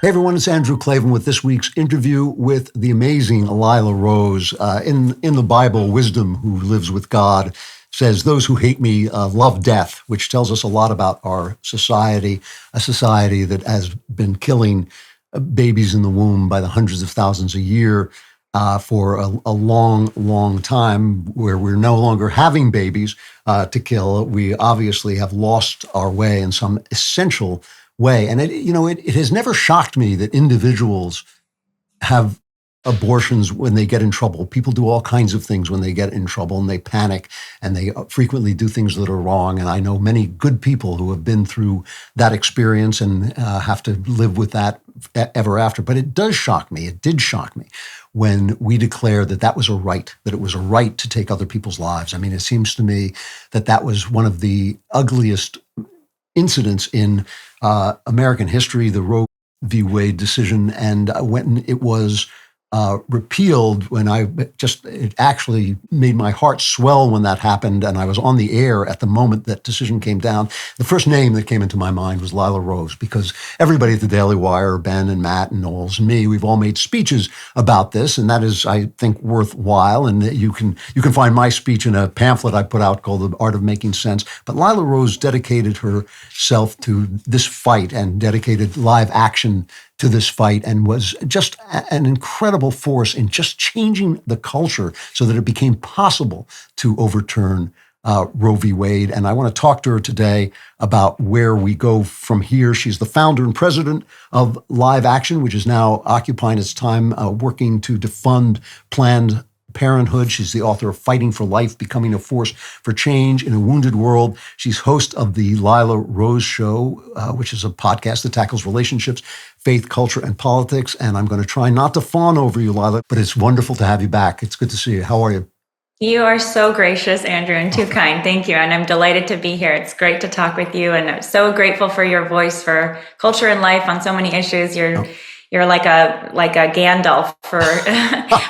Hey everyone, it's Andrew Klavan with this week's interview with the amazing Lila Rose. In the Bible, wisdom, who lives with God, says, "Those who hate me love death," which tells us a lot about our society, a society that has been killing babies in the womb by the hundreds of thousands a year for a long, long time, where we're no longer having babies to kill. We obviously have lost our way in some essential way. And it has never shocked me that individuals have abortions when they get in trouble. People do all kinds of things when they get in trouble, and they panic, and they frequently do things that are wrong. And I know many good people who have been through that experience and have to live with that ever after. But it does shock me. It did shock me when we declared that was a right, that it was a right to take other people's lives. I mean, it seems to me that was one of the ugliest incidents in American history, the Roe v. Wade decision. And when it was repealed, it actually made my heart swell when that happened. And I was on the air at the moment that decision came down. The first name that came into my mind was Lila Rose, because everybody at the DailyWire, Ben and Matt and Knowles and me, we've all made speeches about this. And that is, I think, worthwhile. And you can find my speech in a pamphlet I put out called The Art of Making Sense. But Lila Rose dedicated herself to this fight and dedicated live action to this fight, and was just an incredible force in just changing the culture so that it became possible to overturn Roe v. Wade. And I want to talk to her today about where we go from here. She's the founder and president of Live Action, which is now occupying its time working to defund Planned Parenthood. She's the author of Fighting for Life, Becoming a Force for Change in a Wounded World. She's host of the Lila Rose Show, which is a podcast that tackles relationships, faith, culture, and politics. And I'm going to try not to fawn over you, Lila, but it's wonderful to have you back. It's good to see you. How are you? You are so gracious, Andrew, and too kind. Thank you. And I'm delighted to be here. It's great to talk with you. And I'm so grateful for your voice for culture and life on so many issues. You're like a Gandalf for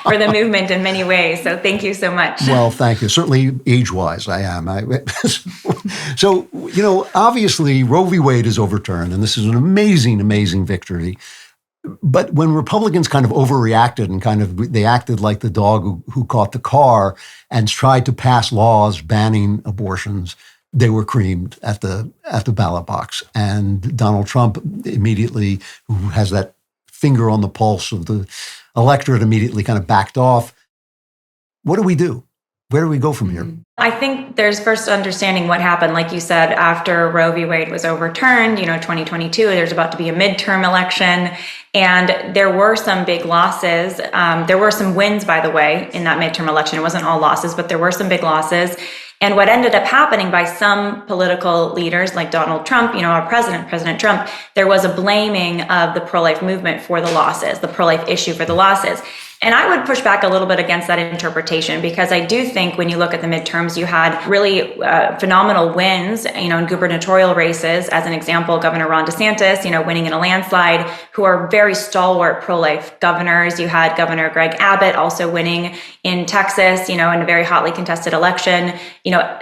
for the movement in many ways. So thank you so much. Well, thank you. Certainly age-wise, I am. So, obviously Roe v. Wade is overturned, and this is an amazing, amazing victory. But when Republicans kind of overreacted and they acted like the dog who caught the car and tried to pass laws banning abortions, they were creamed at the ballot box. And Donald Trump immediately, who has that finger on the pulse of the electorate, immediately kind of backed off. What do we do? Where do we go from here? I think there's first understanding what happened. Like you said, after Roe v. Wade was overturned, 2022, there's about to be a midterm election. And there were some big losses. There were some wins, by the way, in that midterm election. It wasn't all losses, but there were some big losses. And what ended up happening by some political leaders like Donald Trump, our President Trump, there was a blaming of the pro-life movement for the losses, the pro-life issue for the losses. And I would push back a little bit against that interpretation, because I do think when you look at the midterms, you had really phenomenal wins, in gubernatorial races. As an example, Governor Ron DeSantis, winning in a landslide, who are very stalwart pro-life governors. You had Governor Greg Abbott also winning in Texas, in a very hotly contested election,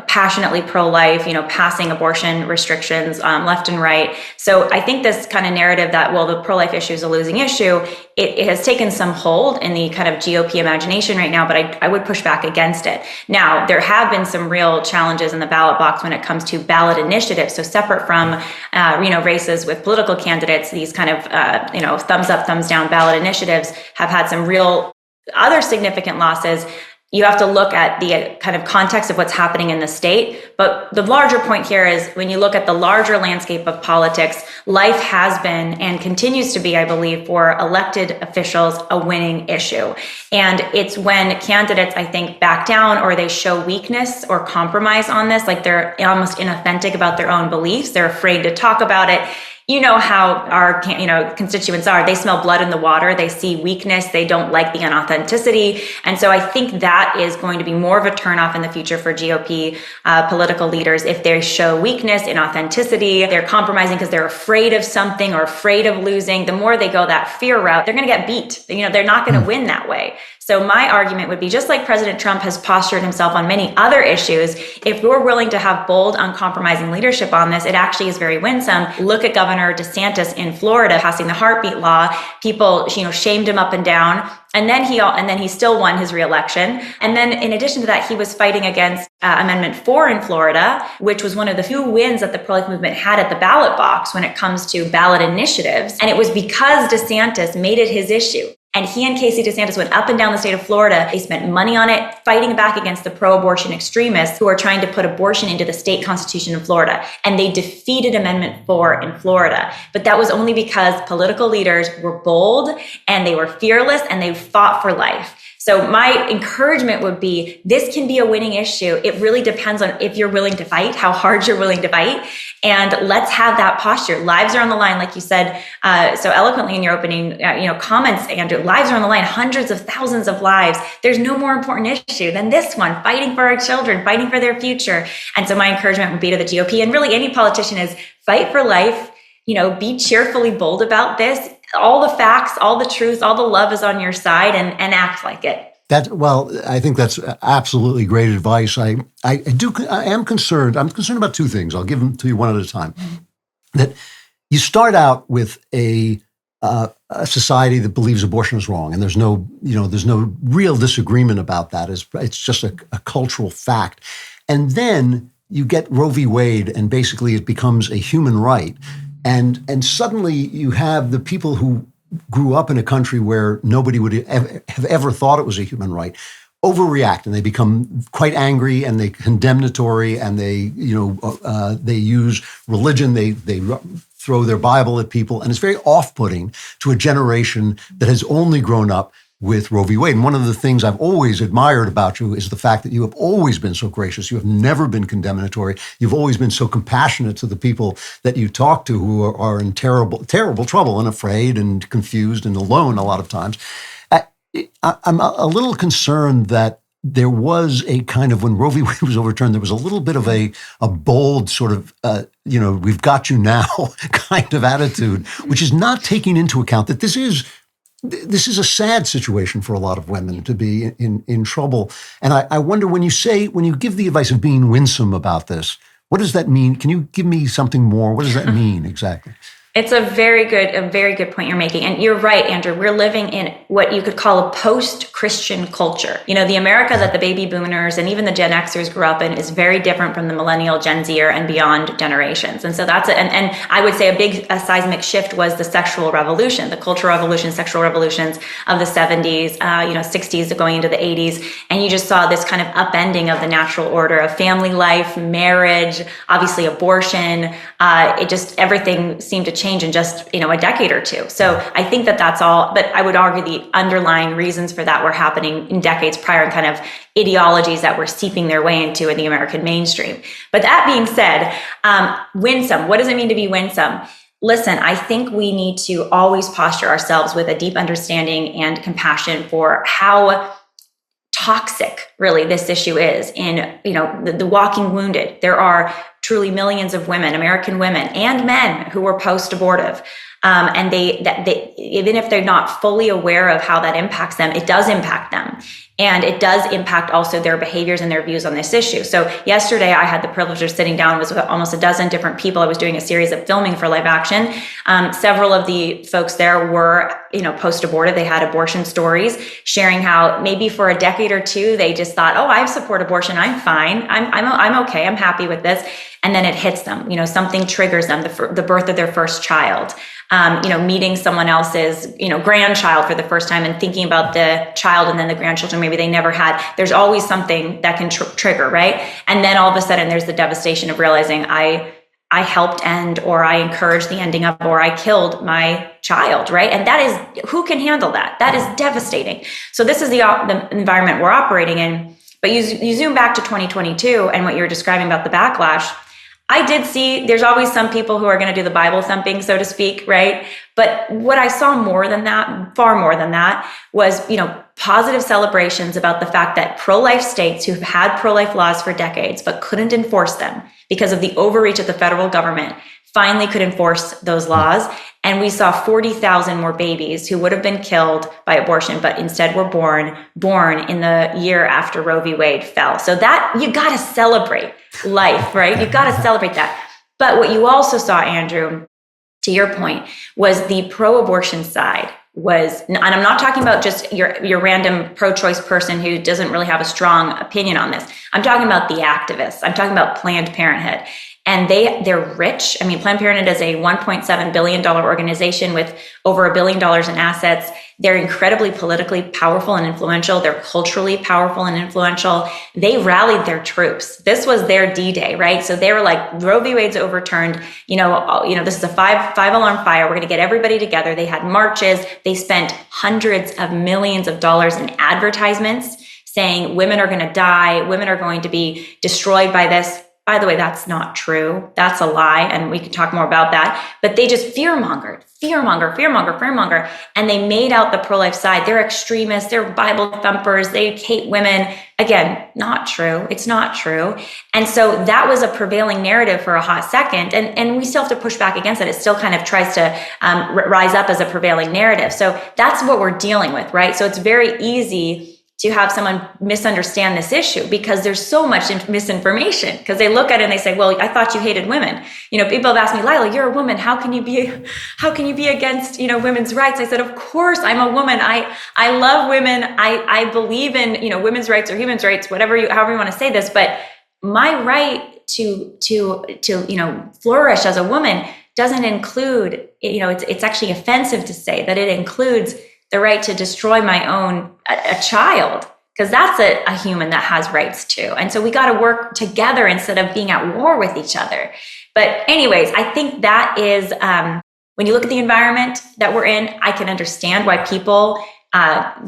passionately pro-life, passing abortion restrictions left and right. So I think this kind of narrative that, the pro-life issue is a losing issue, it has taken some hold in the kind of GOP imagination right now, but I would push back against it. Now, there have been some real challenges in the ballot box when it comes to ballot initiatives. So separate from, races with political candidates, these kind of, thumbs up, thumbs down ballot initiatives have had some real other significant losses. You have to look at the kind of context of what's happening in the state. But the larger point here is when you look at the larger landscape of politics, life has been and continues to be, I believe, for elected officials, a winning issue. And it's when candidates, I think, back down or they show weakness or compromise on this, like they're almost inauthentic about their own beliefs. They're afraid to talk about it. You know how our constituents are. They smell blood in the water. They see weakness. They don't like the inauthenticity. And so I think that is going to be more of a turnoff in the future for GOP political leaders. If they show weakness, inauthenticity, they're compromising because they're afraid of something or afraid of losing. The more they go that fear route, they're going to get beat. They're not going to win that way. So my argument would be, just like President Trump has postured himself on many other issues, if we're willing to have bold, uncompromising leadership on this, it actually is very winsome. Look at Governor Governor DeSantis in Florida passing the heartbeat law, people, shamed him up and down. And then he still won his reelection. And then in addition to that, he was fighting against Amendment 4 in Florida, which was one of the few wins that the pro-life movement had at the ballot box when it comes to ballot initiatives. And it was because DeSantis made it his issue. And he and Casey DeSantis went up and down the state of Florida. They spent money on it, fighting back against the pro-abortion extremists who are trying to put abortion into the state constitution in Florida. And they defeated Amendment 4 in Florida. But that was only because political leaders were bold and they were fearless and they fought for life. So my encouragement would be, this can be a winning issue. It really depends on if you're willing to fight, how hard you're willing to fight. And let's have that posture. Lives are on the line, like you said so eloquently in your opening comments, Andrew. Lives are on the line, hundreds of thousands of lives. There's no more important issue than this one, fighting for our children, fighting for their future. And so my encouragement would be to the GOP and really any politician is fight for life, be cheerfully bold about this. All the facts, all the truth, all the love is on your side and act like it. I think that's absolutely great advice. I am concerned. I'm concerned about two things. I'll give them to you one at a time. That you start out with a society that believes abortion is wrong, and there's no real disagreement about that. It's just a cultural fact. And then you get Roe v. Wade, and basically it becomes a human right. And suddenly you have the people who grew up in a country where nobody would have ever thought it was a human right overreact, and they become quite angry and they condemnatory, and they use religion. They throw their Bible at people, and it's very off-putting to a generation that has only grown up with Roe v. Wade. And one of the things I've always admired about you is the fact that you have always been so gracious. You have never been condemnatory. You've always been so compassionate to the people that you talk to who are in terrible, terrible trouble and afraid and confused and alone a lot of times. I'm a little concerned that there was a kind of, when Roe v. Wade was overturned, there was a little bit of a bold sort of, we've got you now kind of attitude, which is not taking into account that this is a sad situation for a lot of women to be in trouble. And I wonder, when you give the advice of being winsome about this, what does that mean? Can you give me something more? What does that mean exactly? It's a very good point you're making. And you're right, Andrew. We're living in what you could call a post-Christian culture. The America that the baby boomers and even the Gen Xers grew up in is very different from the millennial, Gen Zer, and beyond generations. And so and I would say a seismic shift was the sexual revolution, the cultural revolution, sexual revolutions of the 70s, 60s going into the 80s. And you just saw this kind of upending of the natural order of family life, marriage, obviously abortion. Everything seemed to change in just a decade or two. So I think that's all, but I would argue the underlying reasons for that were happening in decades prior, and kind of ideologies that were seeping their way into in the American mainstream. But that being said, winsome, what does it mean to be winsome? Listen, I think we need to always posture ourselves with a deep understanding and compassion for how toxic really this issue is in the walking wounded. There are truly millions of women, American women and men, who were post-abortive. And they even if they're not fully aware of how that impacts them, it does impact them. And it does impact also their behaviors and their views on this issue. So yesterday I had the privilege of sitting down with almost a dozen different people. I was doing a series of filming for Live Action. Several of the folks there were, post-abortive. They had abortion stories, sharing how maybe for a decade or two, they just thought, oh, I support abortion. I'm fine. I'm okay. I'm happy with this. And then it hits them, something triggers them, the birth of their first child, meeting someone else's, grandchild for the first time and thinking about the child and then the grandchildren maybe they never had. There's always something that can trigger, right? And then all of a sudden there's the devastation of realizing I helped end, or I encouraged the ending of, or I killed my child, right? And that is, who can handle that? That is devastating. So this is the environment we're operating in. But you zoom back to 2022 and what you're describing about the backlash. I did see there's always some people who are going to do the Bible thumping, so to speak, right? But what I saw more than that, far more than that, was, positive celebrations about the fact that pro-life states who've had pro-life laws for decades but couldn't enforce them because of the overreach of the federal government finally could enforce those laws. And we saw 40,000 more babies who would have been killed by abortion, but instead were born in the year after Roe v. Wade fell. So that, you got to celebrate life, right? You got to celebrate that. But what you also saw, Andrew, to your point, was the pro-abortion side. And I'm not talking about just your random pro-choice person who doesn't really have a strong opinion on this. I'm talking about the activists. I'm talking about Planned Parenthood. And they're rich. I mean, Planned Parenthood is a $1.7 billion organization with over $1 billion in assets. They're incredibly politically powerful and influential. They're culturally powerful and influential. They rallied their troops. This was their D-Day, right? So they were like, Roe v. Wade's overturned. This is a five alarm fire. We're going to get everybody together. They had marches. They spent hundreds of millions of dollars in advertisements saying women are going to die. Women are going to be destroyed by this. By the way, that's not true. That's a lie. And we can talk more about that. But they just fear-mongered. And they made out the pro-life side. They're extremists. They're Bible thumpers. They hate women. Again, not true. It's not true. And so that was a prevailing narrative for a hot second. And we still have to push back against it. It still kind of tries to rise up as a prevailing narrative. So that's what we're dealing with, right? So it's very easy to have someone misunderstand this issue because there's so much misinformation, because they look at it and they say, well, I thought you hated women. People have asked me, Lila, you're a woman. How can you be against, women's rights? I said, of course, I'm a woman. I love women. I believe in, women's rights or human rights, however you want to say this, but my right to flourish as a woman doesn't include, it's actually offensive to say that it includes the right to destroy my own a child, because that's a human that has rights too. And so we got to work together instead of being at war with each other. But anyways, I think that is, when you look at the environment that we're in, I can understand why people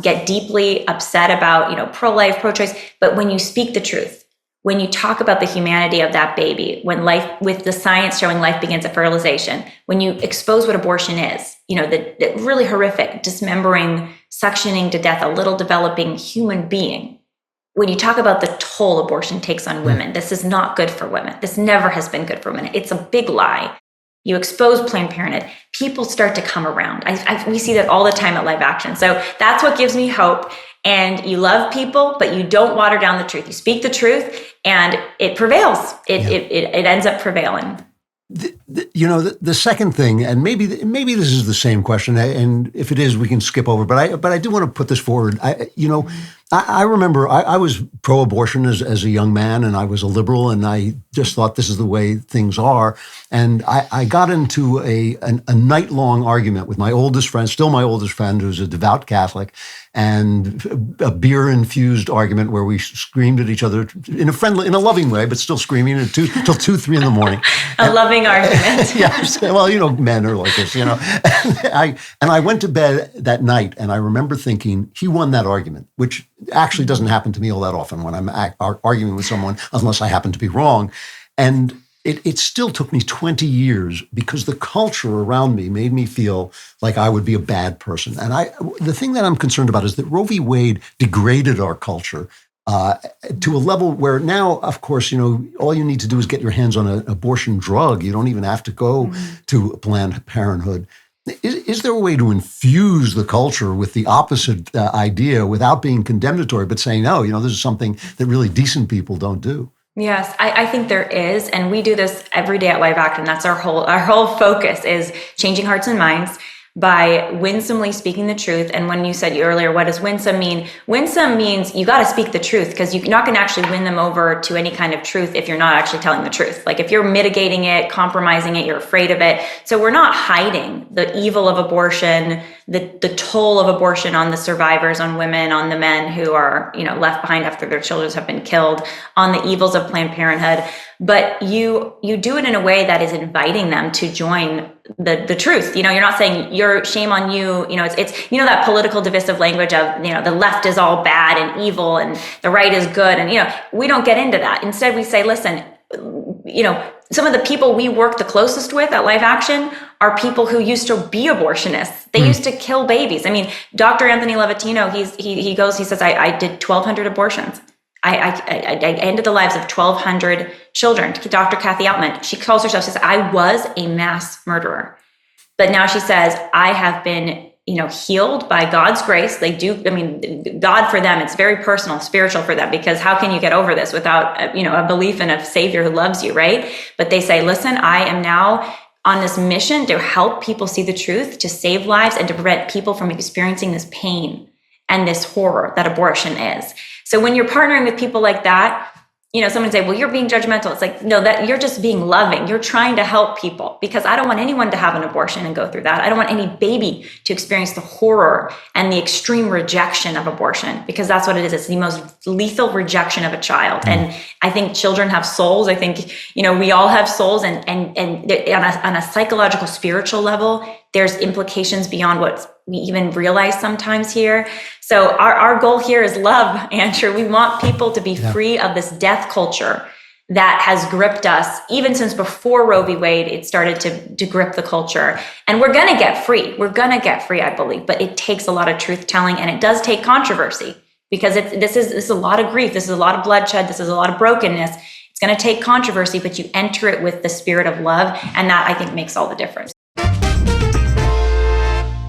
get deeply upset about, pro-life, pro-choice. But when you speak the truth, when you talk about the humanity of that baby, when life, with the science showing life begins at fertilization, when you expose what abortion is, the really horrific, dismembering, suctioning to death, a little developing human being. When you talk about the toll abortion takes on women, this is not good for women. This never has been good for women. It's a big lie. You expose Planned Parenthood, people start to come around. We see that all the time at Live Action. So that's what gives me hope. And you love people, but you don't water down the truth. You speak the truth, and it prevails. It ends up prevailing. The second thing, and maybe this is the same question, and if it is, we can skip over. But I do want to put this forward. I remember I was pro-abortion as a young man, and I was a liberal, and I just thought this is the way things are. And I got into a night-long argument with my oldest friend, still my oldest friend, who's a devout Catholic, and a beer-infused argument where we screamed at each other in a loving way, but still screaming till 2-3 in the morning. A loving argument. Yeah, well, men are like this, And I went to bed that night, and I remember thinking, he won that argument, which actually doesn't happen to me all that often when I'm arguing with someone, unless I happen to be wrong. And it still took me 20 years because the culture around me made me feel like I would be a bad person. And the thing that I'm concerned about is that Roe v. Wade degraded our culture to a level where now, of course, all you need to do is get your hands on an abortion drug. You don't even have to go to Planned Parenthood. Is there a way to infuse the culture with the opposite idea without being condemnatory, but saying, no, this is something that really decent people don't do? Yes, I think there is. And we do this every day at Live Action. That's our whole focus is changing hearts and minds by winsomely speaking the truth. And when you said earlier, what does winsome mean? Winsome means you got to speak the truth, because you're not going to actually win them over to any kind of truth if you're not actually telling the truth. Like if you're mitigating it, compromising it, you're afraid of it. So we're not hiding the evil of abortion, the toll of abortion on the survivors, on women, on the men who are, left behind after their children have been killed, on the evils of Planned Parenthood. But you do it in a way that is inviting them to join the truth. You're not saying you're shame on you. It's that political divisive language of, the left is all bad and evil and the right is good. And, we don't get into that. Instead, we say, listen, some of the people we work the closest with at Live Action are people who used to be abortionists. They used to kill babies. I mean, Dr. Anthony Levatino, he says, I did 1,200 abortions. I ended the lives of 1,200 children. Dr. Kathy Altman, she calls herself, she says, I was a mass murderer. But now she says, I have been, healed by God's grace. They do, God for them, it's very personal, spiritual for them, because how can you get over this without, a belief in a savior who loves you, right? But they say, listen, I am now on this mission to help people see the truth, to save lives, and to prevent people from experiencing this pain and this horror that abortion is. So when you're partnering with people like that, someone say, well, you're being judgmental. It's like, no, that you're just being loving. You're trying to help people, because I don't want anyone to have an abortion and go through that. I don't want any baby to experience the horror and the extreme rejection of abortion, because that's what it is. It's the most lethal rejection of a child. And I think children have souls. I think, we all have souls, and on a psychological, spiritual level, there's implications beyond what we even realize sometimes here. So our goal here is love, Andrew. We want people to be free of this death culture that has gripped us. Even since before Roe v. Wade, it started to grip the culture. And we're going to get free. We're going to get free, I believe. But it takes a lot of truth telling, and it does take controversy, because this is a lot of grief. This is a lot of bloodshed. This is a lot of brokenness. It's going to take controversy, but you enter it with the spirit of love. And that, I think, makes all the difference.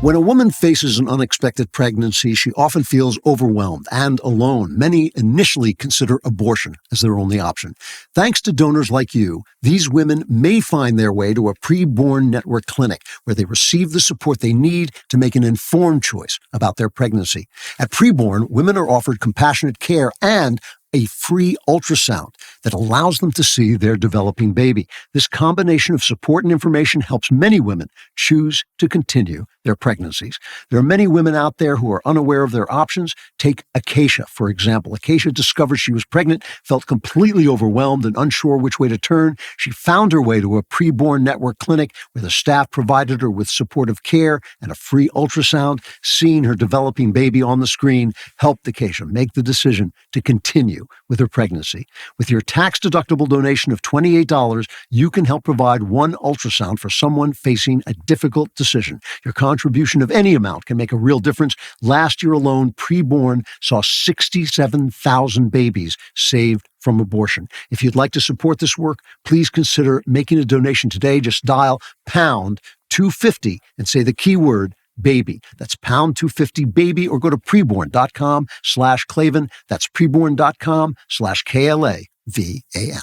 When a woman faces an unexpected pregnancy, she often feels overwhelmed and alone. Many initially consider abortion as their only option. Thanks to donors like you, these women may find their way to a preborn network clinic where they receive the support they need to make an informed choice about their pregnancy. At Preborn, women are offered compassionate care and a free ultrasound that allows them to see their developing baby. This combination of support and information helps many women choose to continue their pregnancies. There are many women out there who are unaware of their options. Take Acacia, for example. Acacia discovered she was pregnant, felt completely overwhelmed and unsure which way to turn. She found her way to a preborn network clinic where the staff provided her with supportive care and a free ultrasound. Seeing her developing baby on the screen helped Acacia make the decision to continue with her pregnancy. With your tax-deductible donation of $28, you can help provide one ultrasound for someone facing a difficult decision. Your contribution of any amount can make a real difference. Last year alone, Preborn saw 67,000 babies saved from abortion. If you'd like to support this work, please consider making a donation today. Just dial pound 250 and say the keyword baby. That's pound 250 baby, or go to preborn.com/Klavan. That's preborn.com/KLAVAN.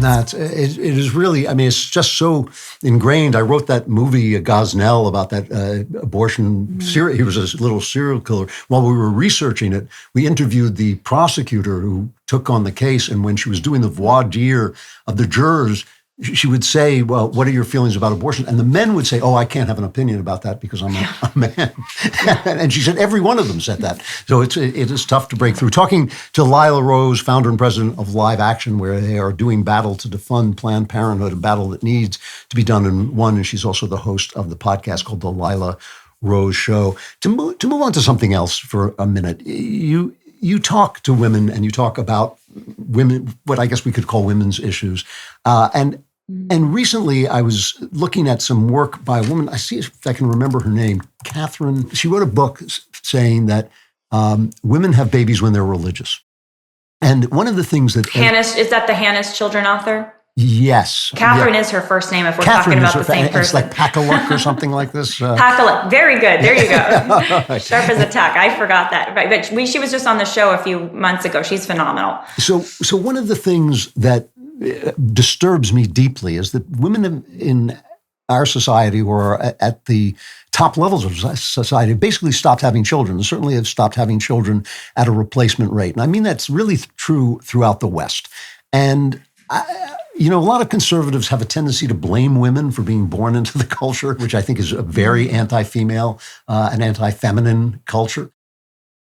No, it is really, it's just so ingrained. I wrote that movie, Gosnell, about that abortion. He was a little serial killer. While we were researching it, we interviewed the prosecutor who took on the case. And when she was doing the voir dire of the jurors, she would say, well, what are your feelings about abortion? And the men would say, oh, I can't have an opinion about that because I'm a man. And she said every one of them said that. So it is tough to break through. Talking to Lila Rose, founder and president of Live Action, where they are doing battle to defund Planned Parenthood, a battle that needs to be done and won. And she's also the host of the podcast called The Lila Rose Show. To move on to something else for a minute, you talk to women and you talk about women, what I guess we could call women's issues. And recently I was looking at some work by a woman, I see if I can remember her name, Catherine. She wrote a book saying that women have babies when they're religious. And one of the things that... Is that the Hannah's Children author? Yes. Catherine is her first name if we're talking about the same person. It's like Pakaluk or something like this. Pakaluk. Very good. There you go. Sharp as a tack. I forgot that. Right. But she was just on the show a few months ago. She's phenomenal. So one of the things that disturbs me deeply is that women in our society, who are at the top levels of society, basically stopped having children. They certainly have stopped having children at a replacement rate. And I mean, that's really true throughout the West. And a lot of conservatives have a tendency to blame women for being born into the culture, which I think is a very anti-female and anti-feminine culture.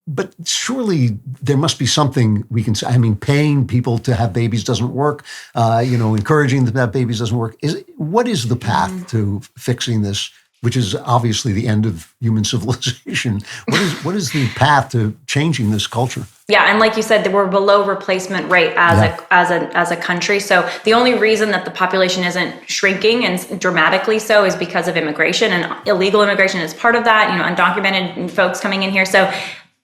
But surely there must be something we can say. Paying people to have babies doesn't work. Encouraging them to have babies doesn't work. What is the path to fixing this, which is obviously the end of human civilization? What is the path to changing this culture? Yeah, and like you said, we're below replacement rate as a country. So the only reason that the population isn't shrinking and dramatically so is because of immigration, and illegal immigration is part of that. Undocumented folks coming in here. So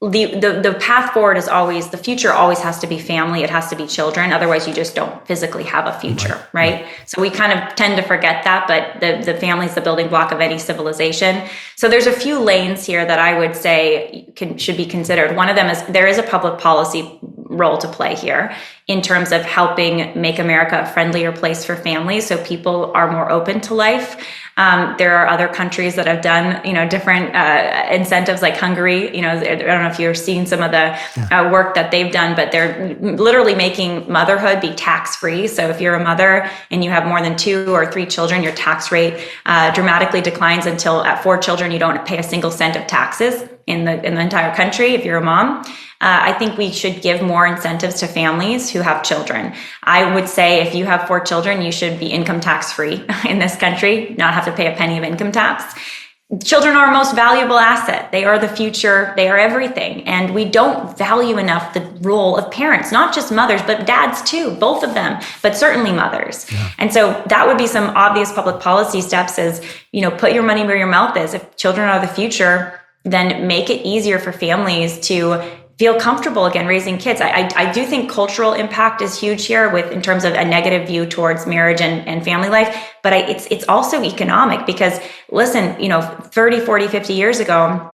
the path forward is always, the future always has to be family. It has to be children. Otherwise, you just don't physically have a future, right? So we kind of tend to forget that, but the family is the building block of any civilization. So there's a few lanes here that I would say should be considered. One of them is there is a public policy role to play here in terms of helping make America a friendlier place for families so people are more open to life. There are other countries that have done, different incentives, like Hungary. I don't know if you've seen some of the work that they've done, but they're literally making motherhood be tax-free. So if you're a mother and you have more than 2 or 3 children, your tax rate dramatically declines until at 4 children, you don't pay a single cent of taxes in the entire country if you're a mom. I think we should give more incentives to families who have children. I would say if you have 4 children, you should be income tax free in this country, not have to pay a penny of income tax. Children are our most valuable asset. They are the future. They are everything. And we don't value enough the role of parents, not just mothers, but dads too, both of them, but certainly mothers. Yeah. And so that would be some obvious public policy steps is, put your money where your mouth is. If children are the future, then make it easier for families to feel comfortable again raising kids. I do think cultural impact is huge here in terms of a negative view towards marriage and family life, but it's also economic because listen, 30, 40, 50 years ago,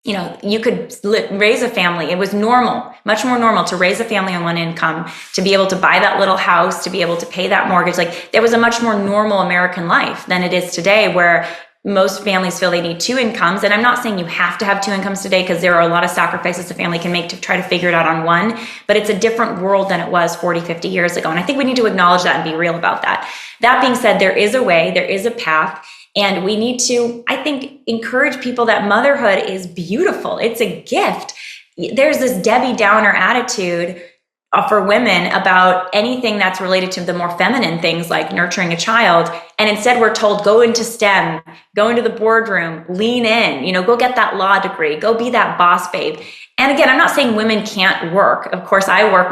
you could raise a family. It was normal, much more normal to raise a family on one income, to be able to buy that little house, to be able to pay that mortgage. Like there was a much more normal American life than it is today where most families feel they need 2 incomes. And I'm not saying you have to have 2 incomes today because there are a lot of sacrifices a family can make to try to figure it out on one, but it's a different world than it was 40, 50 years ago. And I think we need to acknowledge that and be real about that. That being said, there is a way, there is a path, and we need to, I think, encourage people that motherhood is beautiful. It's a gift. There's this Debbie Downer attitude for women about anything that's related to the more feminine things like nurturing a child. And instead we're told, go into STEM, go into the boardroom, lean in, go get that law degree, go be that boss babe. And again, I'm not saying women can't work. Of course, I work.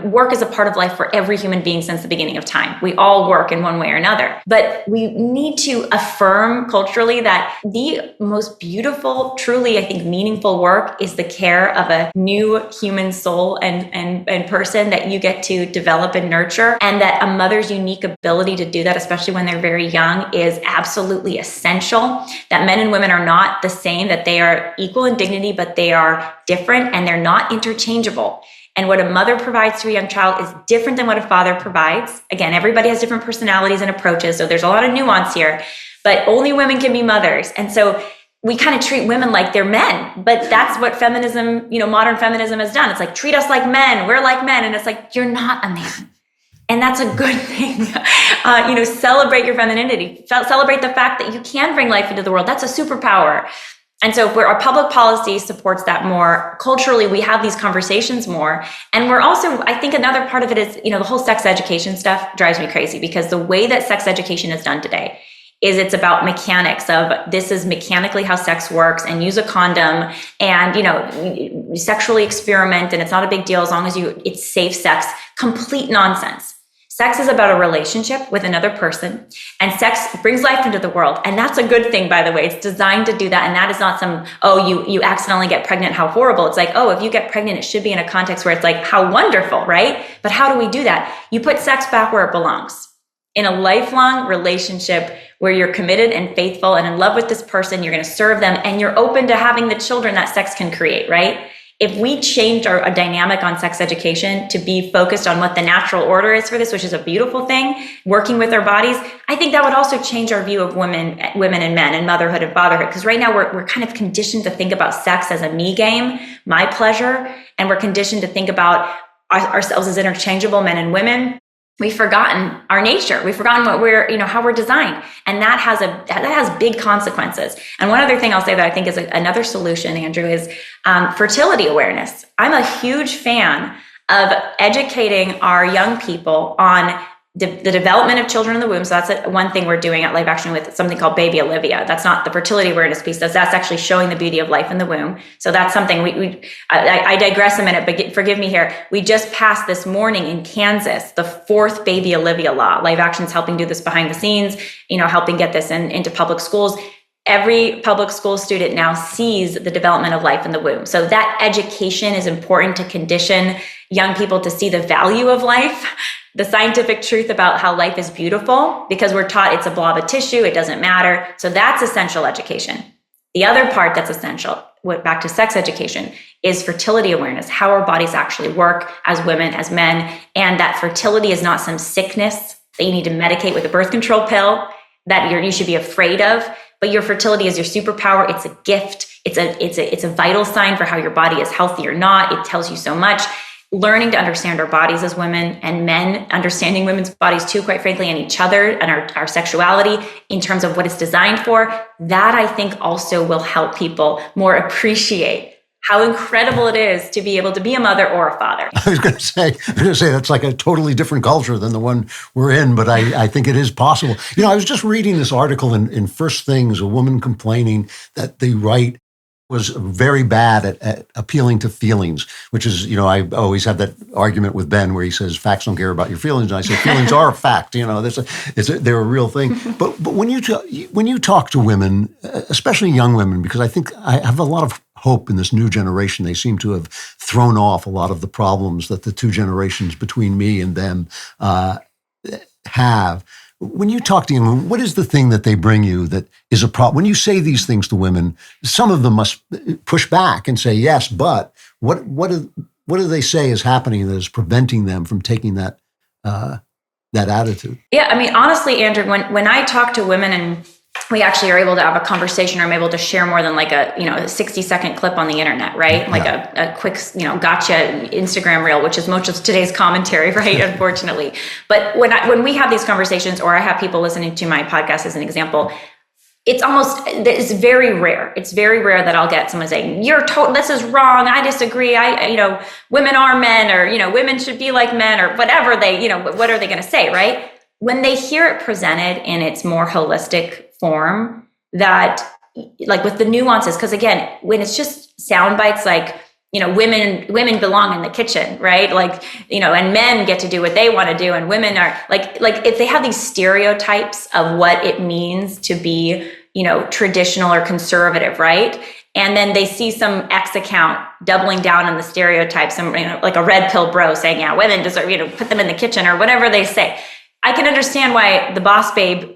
Work is a part of life for every human being since the beginning of time. We all work in one way or another. But we need to affirm culturally that the most beautiful, truly, I think, meaningful work is the care of a new human soul and person that you get to develop and nurture. And that a mother's unique ability to do that, especially when they're very young, is absolutely essential. That men and women are not the same, that they are equal in dignity, but they are different and they're not interchangeable. And what a mother provides to a young child is different than what a father provides. Again, everybody has different personalities and approaches, so there's a lot of nuance here, but only women can be mothers. And so we kind of treat women like they're men, but that's what feminism, modern feminism has done. It's like, treat us like men, we're like men. And it's like, you're not a man. And that's a good thing. Celebrate your femininity. Celebrate the fact that you can bring life into the world. That's a superpower. And so our public policy supports that more. Culturally, we have these conversations more. And we're also, I think another part of it is, the whole sex education stuff drives me crazy because the way that sex education is done today is it's about mechanics of this is mechanically how sex works and use a condom and, sexually experiment and it's not a big deal as long as it's safe sex. Complete nonsense. Sex is about a relationship with another person, and sex brings life into the world. And that's a good thing, by the way. It's designed to do that. And that is not some, you accidentally get pregnant, how horrible. It's like, if you get pregnant, it should be in a context where it's like, how wonderful, right? But how do we do that? You put sex back where it belongs. In a lifelong relationship where you're committed and faithful and in love with this person, you're going to serve them, and you're open to having the children that sex can create, right? If we changed our dynamic on sex education to be focused on what the natural order is for this, which is a beautiful thing, working with our bodies, I think that would also change our view of women and men and motherhood and fatherhood. Because right now we're kind of conditioned to think about sex as a me game, my pleasure, and we're conditioned to think about ourselves as interchangeable men and women. We've forgotten our nature. We've forgotten what how we're designed. And that has big consequences. And one other thing I'll say that I think is another solution, Andrew, is fertility awareness. I'm a huge fan of educating our young people on the development of children in the womb. So that's one thing we're doing at Life Action with something called Baby Olivia. That's not the fertility awareness piece. That's actually showing the beauty of life in the womb. So that's something I digress a minute, but forgive me here. We just passed this morning in Kansas, the 4th Baby Olivia law. Life Action's helping do this behind the scenes, helping get this into public schools. Every public school student now sees the development of life in the womb. So that education is important to condition young people to see the value of life, the scientific truth about how life is beautiful, because we're taught it's a blob of tissue, it doesn't matter. So that's essential education. The other part that's essential, back to sex education, is fertility awareness, how our bodies actually work as women, as men, and that fertility is not some sickness that you need to medicate with a birth control pill that you should be afraid of, but your fertility is your superpower. It's a gift. It's a vital sign for how your body is healthy or not. It tells you so much. Learning to understand our bodies as women, and men understanding women's bodies too, quite frankly, and each other and our sexuality in terms of what it's designed for, that I think also will help people more appreciate how incredible it is to be able to be a mother or a father. I was going to say that's like a totally different culture than the one we're in, but I think it is possible. I was just reading this article in First Things, a woman complaining that the right was very bad at appealing to feelings, which is, I always have that argument with Ben where he says facts don't care about your feelings, and I say feelings are a fact. They're a real thing. But when you talk to women, especially young women, because I think I have a lot of hope in this new generation. They seem to have thrown off a lot of the problems that the two generations between me and them have. When you talk to them, what is the thing that they bring you that is a problem? When you say these things to women, some of them must push back and say, yes, but what do they say is happening that is preventing them from taking that attitude? Yeah, I mean, honestly, Andrew, when I talk to women and we actually are able to have a conversation, or I'm able to share more than like a 60-second clip on the internet, right? Like a quick gotcha Instagram reel, which is much of today's commentary, right? Unfortunately. But when we have these conversations, or I have people listening to my podcast as an example, it's very rare. It's very rare that I'll get someone saying, this is wrong. I disagree. Women are men, or, women should be like men, or whatever what are they going to say, right? When they hear it presented in its more holistic form, that like with the nuances, because again, when it's just sound bites, like, women belong in the kitchen, right? Like, and men get to do what they want to do, and women are like if they have these stereotypes of what it means to be, traditional or conservative, right? And then they see some X account doubling down on the stereotypes, and like a red pill bro saying, yeah, women deserve, put them in the kitchen, or whatever they say. I can understand why the boss babe,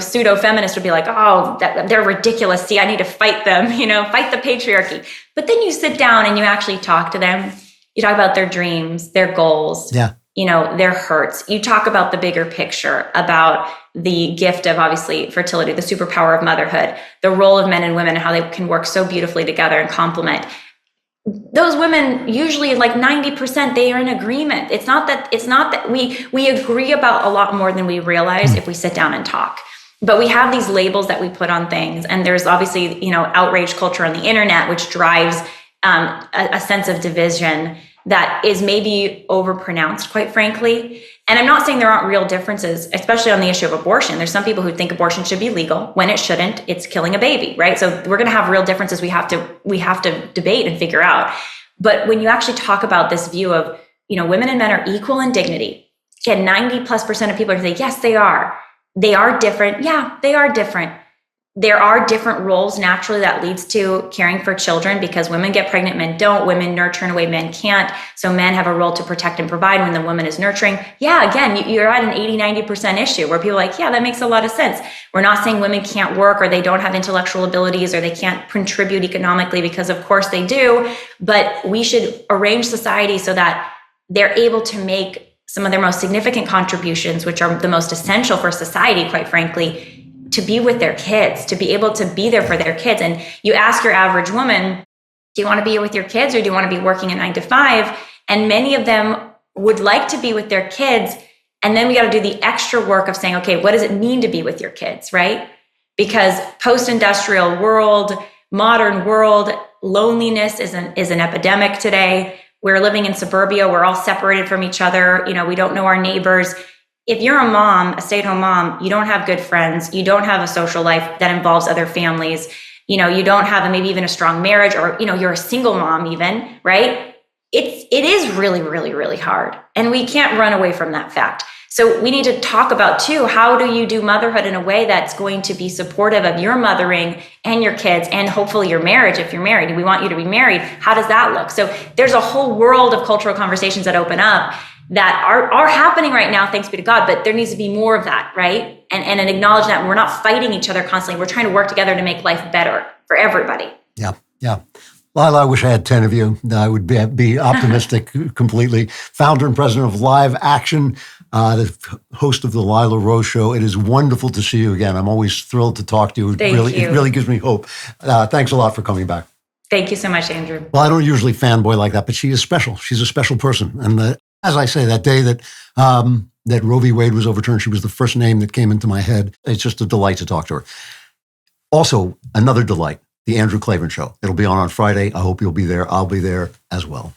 pseudo feminist would be like, oh, they're ridiculous. See, I need to fight them, fight the patriarchy. But then you sit down and you actually talk to them. You talk about their dreams, their goals, their hurts. You talk about the bigger picture, about the gift of obviously fertility, the superpower of motherhood, the role of men and women, and how they can work so beautifully together and complement. Those women, usually like 90%, they are in agreement. It's not that we agree about a lot more than we realize if we sit down and talk. But we have these labels that we put on things, and there's obviously, outrage culture on the internet, which drives a sense of division that is maybe overpronounced, quite frankly. And I'm not saying there aren't real differences, especially on the issue of abortion. There's some people who think abortion should be legal when it shouldn't. It's killing a baby, right? So we're going to have real differences we have to debate and figure out. But when you actually talk about this view of, women and men are equal in dignity, again, 90+% of people are going to say, yes, they are. They are different. Yeah, they are different. There are different roles naturally that leads to caring for children, because women get pregnant, men don't. Women nurture in a way men can't. So men have a role to protect and provide when the woman is nurturing. Yeah, again, you're at an 80-90% issue where people are like, yeah, that makes a lot of sense. We're not saying women can't work, or they don't have intellectual abilities, or they can't contribute economically, because of course they do. But we should arrange society so that they're able to make some of their most significant contributions, which are the most essential for society, quite frankly, to be with their kids, to be able to be there for their kids. And you ask your average woman, do you want to be with your kids, or do you want to be working a 9 to 5? And many of them would like to be with their kids. And then we got to do the extra work of saying, okay, what does it mean to be with your kids, right? Because post-industrial world, modern world, loneliness is an epidemic today. We're living in suburbia. We're all separated from each other. We don't know our neighbors. If you're a mom, a stay-at-home mom, you don't have good friends, you don't have a social life that involves other families, you don't have maybe even a strong marriage, or, you're a single mom even, right? It is really, really, really hard. And we can't run away from that fact. So we need to talk about too, how do you do motherhood in a way that's going to be supportive of your mothering and your kids, and hopefully your marriage if you're married. We want you to be married. How does that look? So there's a whole world of cultural conversations that open up. that are happening right now, thanks be to God, but there needs to be more of that, right? And an acknowledge that we're not fighting each other constantly. We're trying to work together to make life better for everybody. Yeah, yeah. Lila, I wish I had 10 of you. I would be optimistic completely. Founder and president of Live Action, the host of the Lila Rose Show. It is wonderful to see you again. I'm always thrilled to talk to you. It really gives me hope. Thanks a lot for coming back. Thank you so much, Andrew. Well, I don't usually fanboy like that, but she is special. She's a special person. And as I say, that day that Roe v. Wade was overturned, she was the first name that came into my head. It's just a delight to talk to her. Also, another delight, the Andrew Klavan Show. It'll be on Friday. I hope you'll be there. I'll be there as well.